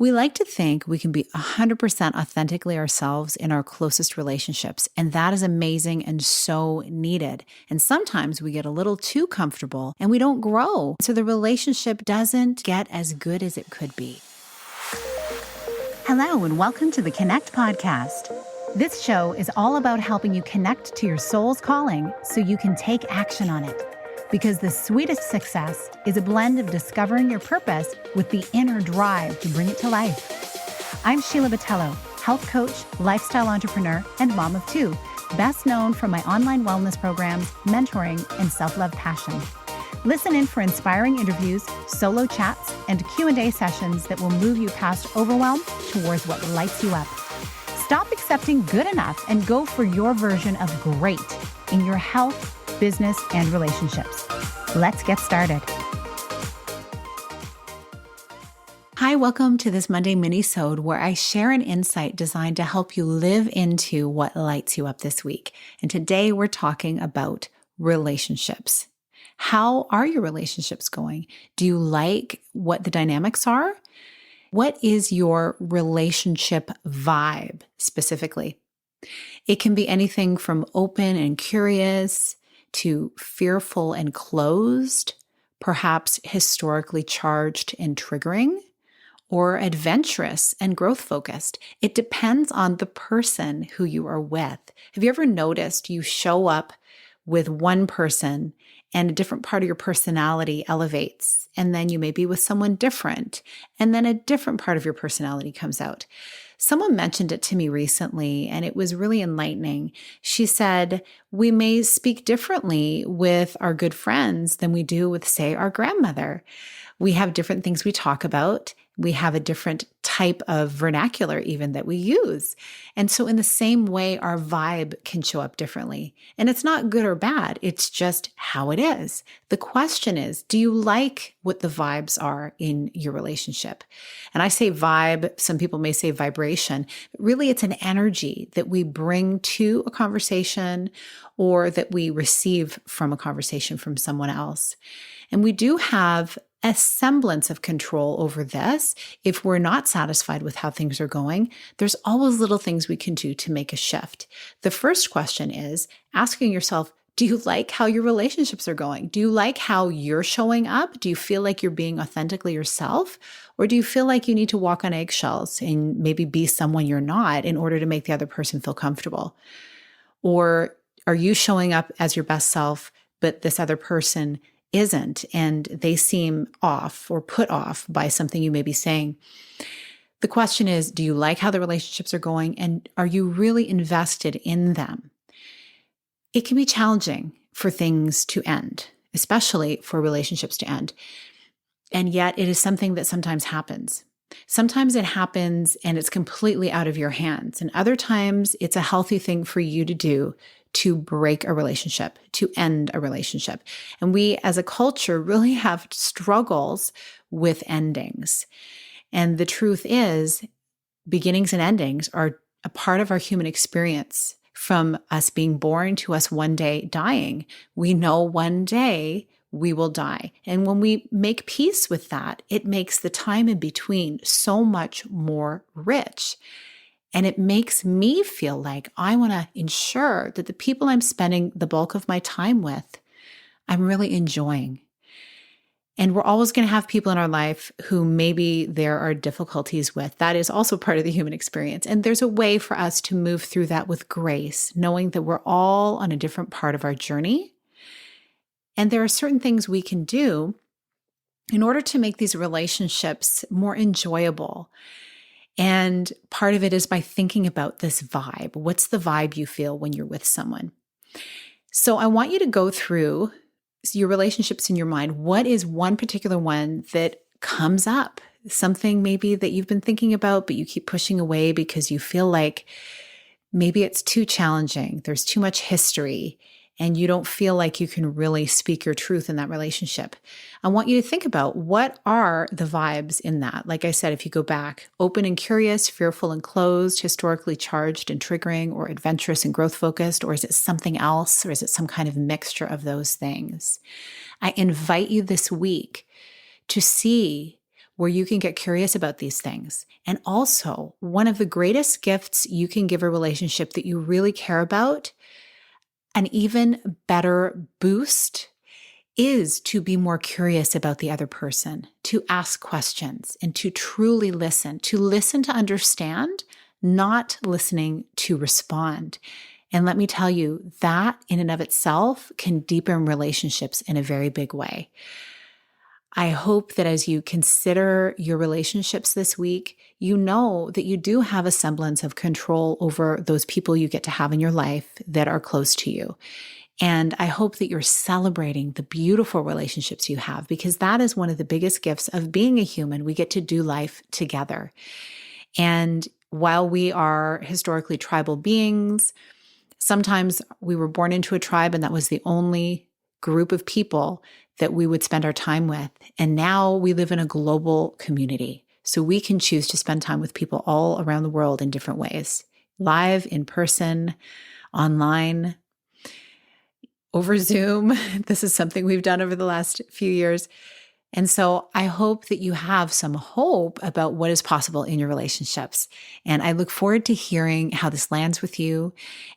We like to think we can be 100% authentically ourselves in our closest relationships, and that is amazing and so needed. And sometimes we get a little too comfortable and we don't grow, so the relationship doesn't get as good as it could be. Hello, and welcome to the Connect podcast. This show is all about helping you connect to your soul's calling so you can take action on it. Because the sweetest success is a blend of discovering your purpose with the inner drive to bring it to life. I'm Sheila, health coach, lifestyle entrepreneur, and mom of two, best known for my online wellness programs, mentoring, and self-love passion. Listen in for inspiring interviews, solo chats, and Q&A sessions that will move you past overwhelm towards what lights you up. Stop accepting good enough and go for your version of great in your health, business, and relationships. Let's get started. Hi, welcome to this Monday minisode where I share an insight designed to help you live into what lights you up this week. And today we're talking about relationships. How are your relationships going? Do you like what the dynamics are? What is your relationship vibe specifically? It can be anything from open and curious to fearful and closed, perhaps historically charged and triggering, or adventurous and growth-focused. It depends on the person who you are with. Have you ever noticed you show up with one person and a different part of your personality elevates, and then you may be with someone different, and then a different part of your personality comes out? Someone mentioned it to me recently, and it was really enlightening. She said, we may speak differently with our good friends than we do with, say, our grandmother. We have different things we talk about. We have a different type of vernacular even that we use. And so in the same way, our vibe can show up differently. And it's not good or bad. It's just how it is. The question is, do you like what the vibes are in your relationship? And I say vibe, some people may say vibration. Really, it's an energy that we bring to a conversation or that we receive from a conversation from someone else. And we do have a semblance of control over this. If we're not satisfied with how things are going, there's always little things we can do to make a shift. The first question is asking yourself, do you like how your relationships are going? Do you like how you're showing up? Do you feel like you're being authentically yourself? Or do you feel like you need to walk on eggshells and maybe be someone you're not in order to make the other person feel comfortable? Or are you showing up as your best self, but this other person isn't, and they seem off or put off by something you may be saying? The question is, do you like how the relationships are going, and are you really invested in them? It can be challenging for things to end, especially for relationships to end. And yet it is something that sometimes happens. Sometimes it happens and it's completely out of your hands. And other times it's a healthy thing for you to do to break a relationship, to end a relationship. And we as a culture really have struggles with endings. And the truth is, beginnings and endings are a part of our human experience. From us being born to us one day dying, we know one day we will die. And when we make peace with that, it makes the time in between so much more rich. And it makes me feel like I want to ensure that the people I'm spending the bulk of my time with, I'm really enjoying. And we're always going to have people in our life who maybe there are difficulties with. That is also part of the human experience. And there's a way for us to move through that with grace, knowing that we're all on a different part of our journey. And there are certain things we can do in order to make these relationships more enjoyable. And part of it is by thinking about this vibe. What's the vibe you feel when you're with someone? So I want you to go through your relationships in your mind. What is one particular one that comes up? Something maybe that you've been thinking about, but you keep pushing away because you feel like maybe it's too challenging. There's too much history, and you don't feel like you can really speak your truth in that relationship. I want you to think about what are the vibes in that. Like I said, if you go back, open and curious, fearful and closed, historically charged and triggering, or adventurous and growth focused, or is it something else, or is it some kind of mixture of those things? I invite you this week to see where you can get curious about these things. And also, one of the greatest gifts you can give a relationship that you really care about, an even better boost, is to be more curious about the other person, to ask questions, and to truly listen to understand, not listening to respond. And let me tell you, that in and of itself can deepen relationships in a very big way. I hope that as you consider your relationships this week, you know that you do have a semblance of control over those people you get to have in your life that are close to you. And I hope that you're celebrating the beautiful relationships you have, because that is one of the biggest gifts of being a human. We get to do life together. And while we are historically tribal beings, sometimes we were born into a tribe and that was the only group of people that we would spend our time with. And now we live in a global community. So we can choose to spend time with people all around the world in different ways, live, in person, online, over Zoom. This is something we've done over the last few years. And so I hope that you have some hope about what is possible in your relationships. And I look forward to hearing how this lands with you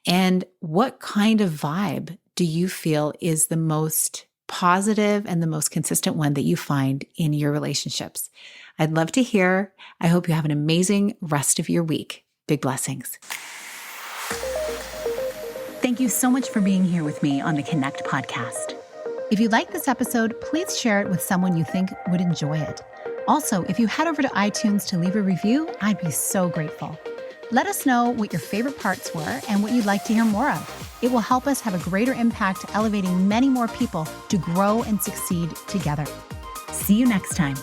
and what kind of vibe do you feel is the most positive and the most consistent one that you find in your relationships. I'd love to hear. I hope you have an amazing rest of your week. Big blessings. Thank you so much for being here with me on the Connect podcast. If you like this episode, please share it with someone you think would enjoy it. Also, if you head over to iTunes to leave a review, I'd be so grateful. Let us know what your favorite parts were and what you'd like to hear more of. It will help us have a greater impact, elevating many more people to grow and succeed together. See you next time.